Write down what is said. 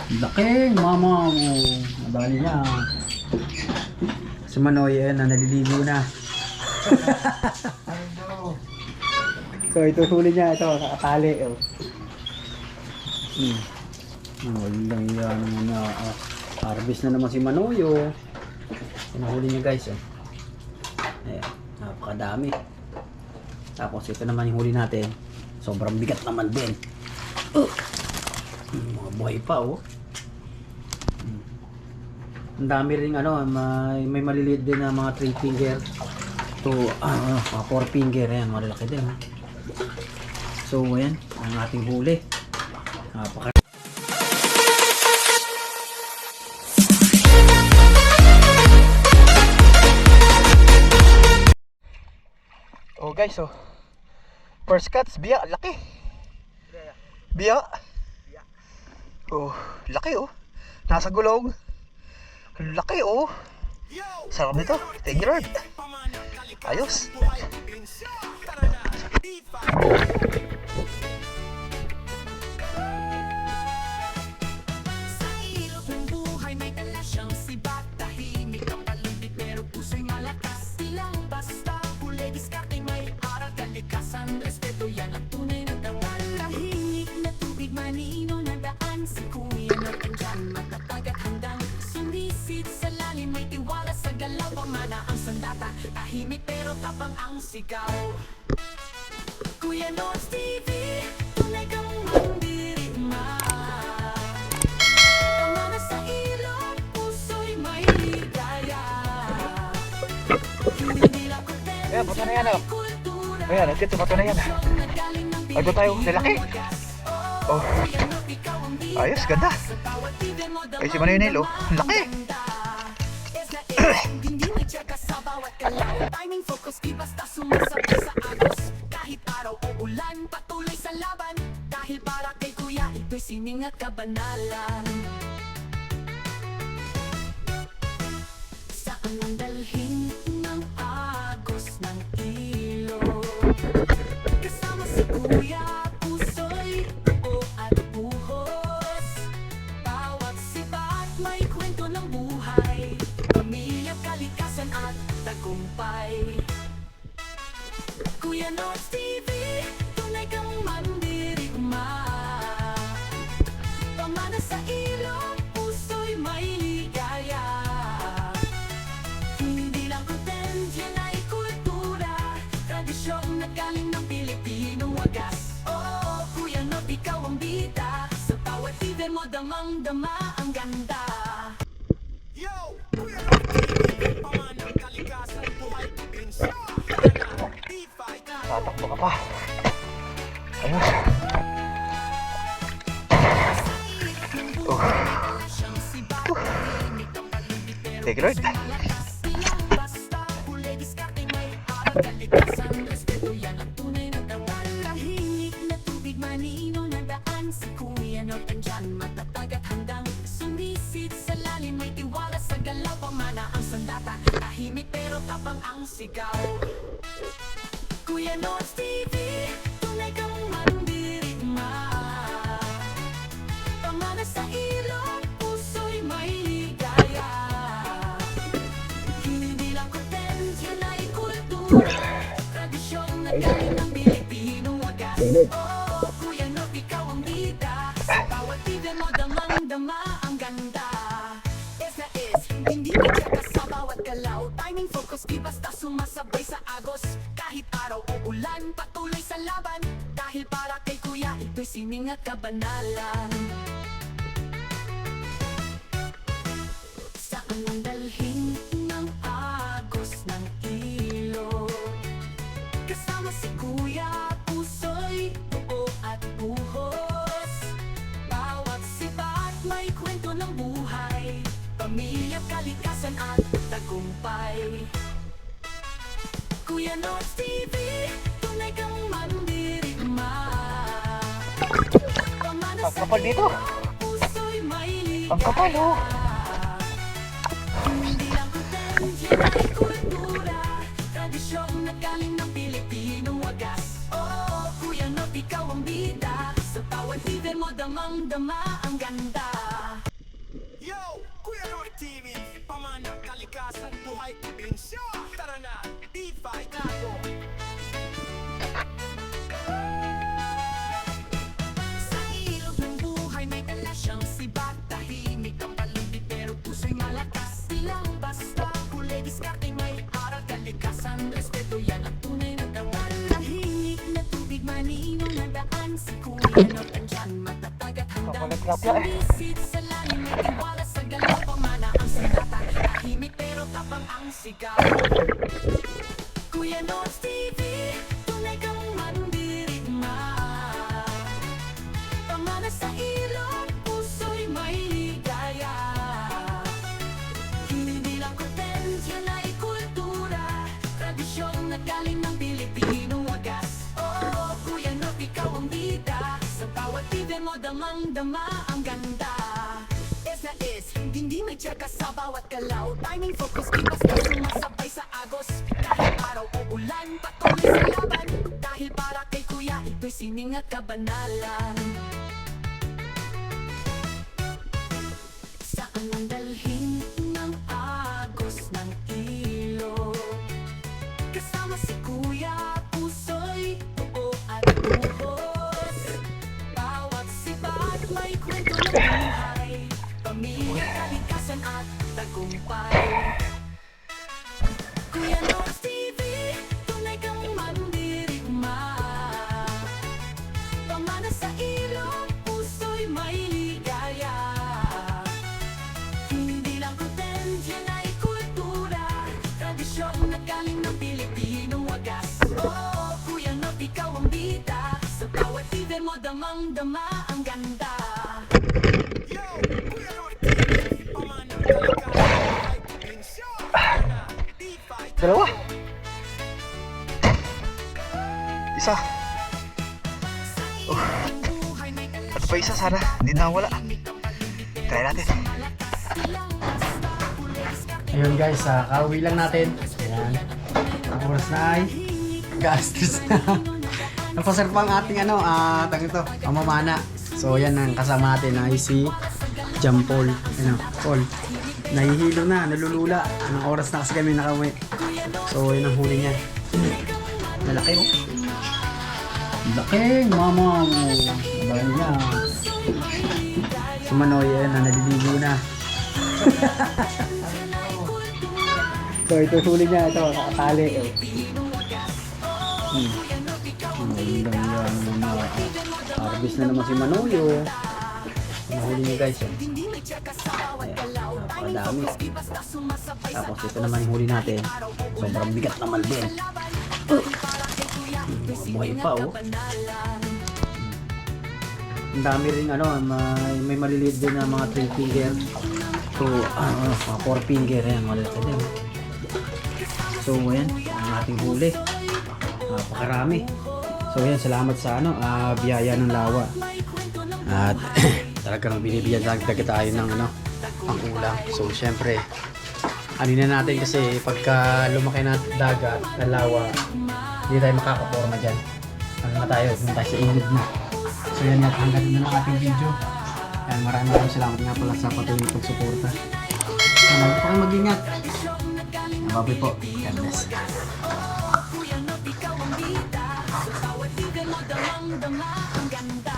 Laki, mama mo. Nadali niya. Si Manoy, na naliligo na. So ito huli niya, ito, nakatali. Oh. Walang yan naman na. Harvest na naman si Manoy. Oh. Pinahuli niya guys. Oh. Ayan, napakadami. Tapos ito naman yung huli natin. Sobrang bigat naman din. Mga buhay pa oh. Ang dami rin ano, may maliliit din na mga 3 finger to 4 finger. Ayan, malalaki din. So ayan, ang ating huli. Napaka oh guys, oh. First cuts, biya, laki. Biya. Oh, laki oh. Nasa gulong. Laki oh. Sarap nito. Thank you Lord. Ayos. Tahimik pero tapang ang sigaw. Kuya Nords TV, tunay kang mandirigma. Pamana sa ilong, puso'y may ligaya. Hindi lang kontento. Ayan, bato na yan oh. Ayan, ito bato na yan. Bago tayo, lalaki. Oh. Ayos, ganda. Ay, si Manoy Nelo, laki. Timing focus, di basta sumasabay sa agos. Kahit araw o ulan, patuloy sa laban. Dahil para kay kuya, ito'y sining at kabanalan. Saan ang dalhin ng agos ng ilog? Kasama si kuya, puso'y buo at buhos. Bawat sibat may kwento ng buhay. Pamilya, kalikasan at tagumpay. Kuya Nords TV, tunay kang mandirigma. Pamana sa ilong, puso'y may ligaya. Hindi lang content, yan ay kultura. Tradisyong nagaling ng Pilipinong wagas. Oo, Kuya Nords, ikaw ang bida. Sa bawat TV mo, damang-dama ang ganda. Yo! Kuya Nords, pamanang kalikasan, buhay, pensyon. Tatakbo ka pa. Ayos. Oh. Take it right. Tahimik pero tapang ang sigaw. Kuya Nords TV, tunay kang mandirigma. Pamana sa ilong, puso'y may ligaya. Hindi lang content, yan ay kultura. Tradisyong nagaling ng Pilipinong wagas. Oo, Kuya Nords, ikaw ang bida. Sa bawat TV mo, damang-dama ang ganda. Es na es, hindi ka sa bawat galaw. Timing focus, di basta sumasabay sa agos. Kahit araw o ulan, patuloy sa laban. Dahil para kay kuya, ito'y sining at kabanalan. Saan ang dalhin ng agos ng ilog? Kasama si kuya, puso'y buo at buhos. Bawat sibat may kwento ng buhay. Pamilya, kalikasan at tagumpay. Kuya Nords TV, tunay kang mandirigma. Pamana sa kapal dito. puso'y may ligaya. Ang kapal oh. Hindi lang content, yan ay kultura. Tradisyong nagaling ng Pilipinong wagas. Oo, Kuya Nords, ikaw ang bida. Sa bawat TV mo, damang-dama ang ganda. Kuya Roy TV, pamanang kalikasan, buhay probinsya. Tara na, D5 tayo. Sa ilog ng buhay may dala siyang sibat. Tahimik ang paligid pero puso'y malakas. Silang basta huli diskarte may aral. Kalikasan, respeto yan ang tunay na dawal. Tahimik na tubig maninong nadaan. Si Kuya Roy andyan matatag at handang. Sumisid sa lalim may tiwala sa galaw. Pamana ang sandata. Tahimik pero tapang ang sigaw. Kuya Roy TV, tunay kang mandirigma. Pamana sa ilog, puso'y may ligaya. Hindi lang content, yan ay kultura. Tradisyon na galing ng Pilipino wagas. Oh, Kuya Roy, ikaw ang bida. Sa bawat TV mo, damang-dama ang ganda. Es na es, hindi may tsaka sa bawat galaw. Timing, focus, di basta sumasabay sa agos. Kahit araw o ulan, patuloy sa laban. Dahil para kay Kuya, ito'y sining at kabanalan. Saan ang dalhin ng agos ng ilog? Kasama si Kuya, puso'y buo at buhos. Bawat sibat may kwento ng buhay. Pamilya, kalikasan at tagumpay. Kuya Roy TV, tunay kang mandirigma. Pamana sa ilog, puso'y may ligaya. Hindi lang content, yan ay kultura. Tradisyon na galing ng Pilipino wagas. Oh, Kuya Roy, ikaw ang bida. Sa bawat TV mo, damang-dama ang ganda. Yo, Kuya Roy TV, pamanang kalikasan, buhay probinsya. Tara na, D5 tayo. Dalawa. Isa. Ano pa isa sana? Hindi na wala. Try natin. Ayun guys, kauwi lang natin. Ayan. Ang oras na ay gastos na. Napasar pa ang ating tag ito, pamamana. So yan ang kasama natin ay si Jam Paul. Paul. Nahihilo na, nalulula. Anong oras na kasi kami nakauwi. So yun ang huli niya. Malaki oh. Laki, mama mo. Bahay niya. Si Manoy yan, naliligo na. So ito huli niya, ito, nakatali. Magandang yan muna. Harvest na naman si Manoyo. Nahuli niya guys. Ayan, napakadami. Tapos ito naman yung huli natin. Sobrang bigat naman din. Buhay pa oh. Ang dami rin may maliliit din na mga 3 finger. So, mga 4 finger yan, maliliit din. So, ayan, ang ating huli. Napakarami. So, ayan, salamat sa biyaya ng lawa. At talagang binibigyan dagdag tayo ng ang ulam. So, syempre, na natin kasi pagka lumaki na dagat, na lawa, hindi tayo makakaporma dyan. Na tayo, doon tayo sa ilog na. So, yan nga, hanggang na ng ating video. Ayan, maraming salamat nga pala sa patuloy pagsuporta. Huwag po kayong mag-ingat. Babay po. God bless. Kuya Roy, ikaw ang bida. Sa bawat TV mo, damang-dama ang ganda.